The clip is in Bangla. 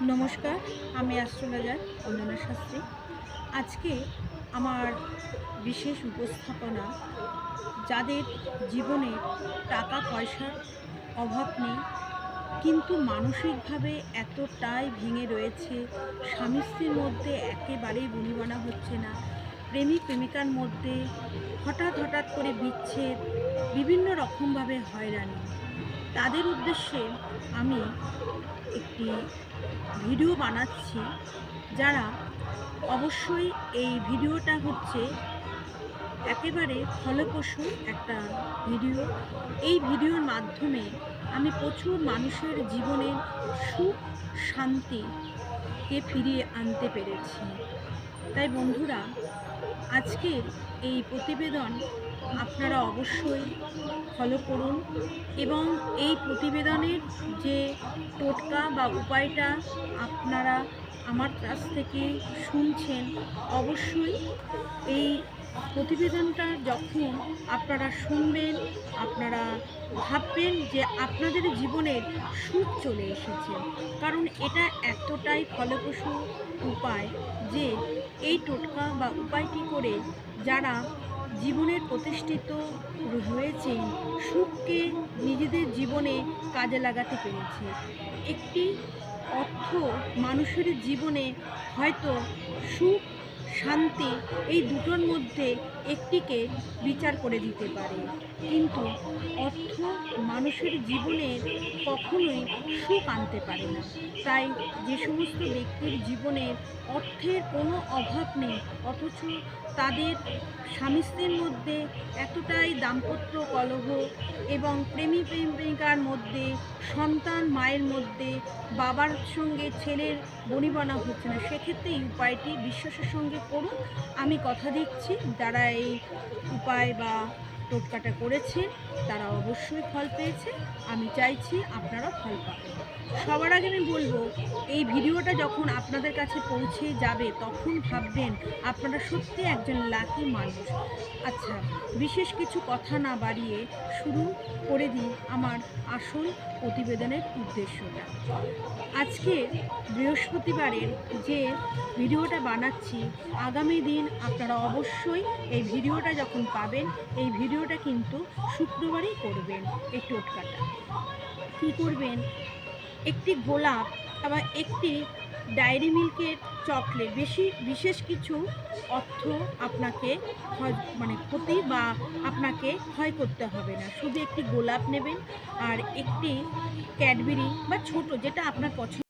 নমস্কার, আমি অ্যাস্ট্রোলজার অঞ্জনা শাস্ত্রী। আজকে আমার বিশেষ উপস্থাপনা, যাদের জীবনে টাকা পয়সার অভাব নেই কিন্তু মানসিকভাবে এতটাই ভেঙে রয়েছে, স্বামী স্ত্রীর মধ্যে একেবারেই বনিবনা হচ্ছে না, প্রেমিক প্রেমিকার মধ্যে হঠাৎ করে বিচ্ছেদ, বিভিন্ন রকমভাবে হয়রানি, তাদের উদ্দেশ্যে আমি একটি ভিডিও বানাচ্ছি। যারা অবশ্যই এই ভিডিওটা হচ্ছে একেবারে ফলপ্রসূ একটা ভিডিও। এই ভিডিওর মাধ্যমে আমি প্রচুর মানুষের জীবনের সুখ শান্তিকে ফিরিয়ে আনতে পেরেছি। তাই বন্ধুরা, আজকের এই প্রতিবেদন আপনারা অবশ্যই ফলো করুন এবং এই প্রতিবেদনের যে টোটকা বা উপায়টা আপনারা আমার কাছ থেকে শুনছেন, অবশ্যই এই প্রতিবেদনটা যখন আপনারা শুনবেন, আপনারা ভাববেন যে আপনাদের জীবনের সুখ চলে এসেছে। কারণ এটা এতটাই ফলপ্রসূ উপায় যে এই টোটকা বা উপায়টি করে যারা জীবনের প্রতিষ্ঠিত হয়েছেন, সুখকে নিজেদের জীবনে কাজে লাগাতে পেরেছে। একটি অর্থ মানুষের জীবনে হয়তো সুখ শান্তি এই দুটোর মধ্যে একটিকে বিচার করে দিতে পারে, কিন্তু অর্থ মানুষের জীবনে কখনোই সুখ আনতে পারে না। তাই যে সমস্ত ব্যক্তির জীবনে অর্থের কোনো অভাব নেই অথচ তাদের স্বামী স্ত্রীর মধ্যে এতটাই দাম্পত্য কলহ এবং প্রেমিকার মধ্যে, সন্তান মায়ের মধ্যে, বাবার সঙ্গে ছেলের বনিবনা হচ্ছে না, সেক্ষেত্রে এই উপায়টি বিশ্বাসের সঙ্গে করুন। আমি কথা দিচ্ছি, যারা এই উপায় বা টোটকাটা করেছে তারা অবশ্যই ফল পেয়েছে। আমি চাইছি আপনারা ফল পাবেন। সবার আগে আমি বলবো, এই ভিডিওটা যখন আপনাদের কাছে পৌঁছে যাবে তখন ভাববেন আপনারা সত্যি একজন লাকি মানুষ। আচ্ছা, বিশেষ কিছু কথা না বাড়িয়ে শুরু করে দিই আমার আসল প্রতিবেদনের উদ্দেশ্যটা। আজকে বৃহস্পতিবারের যে ভিডিওটা বানাচ্ছি, আগামী দিন আপনারা অবশ্যই এই ভিডিওটা যখন পাবেন, এই ভিডিওটা কিন্তু শুক্রবারই করবেন। এই টোটকাটা কী করবেন, একটি গোলাপ আবার একটি ডায়েরি মিল্কের চকলেট, বিশেষ কিছু অর্থ আপনাকে ক্ষতি বা আপনাকে ক্ষয় করতে হবে না। শুধু একটি গোলাপ নেবেন আর একটি ক্যাডবেরি বা ছোট যেটা আপনার পছন্দ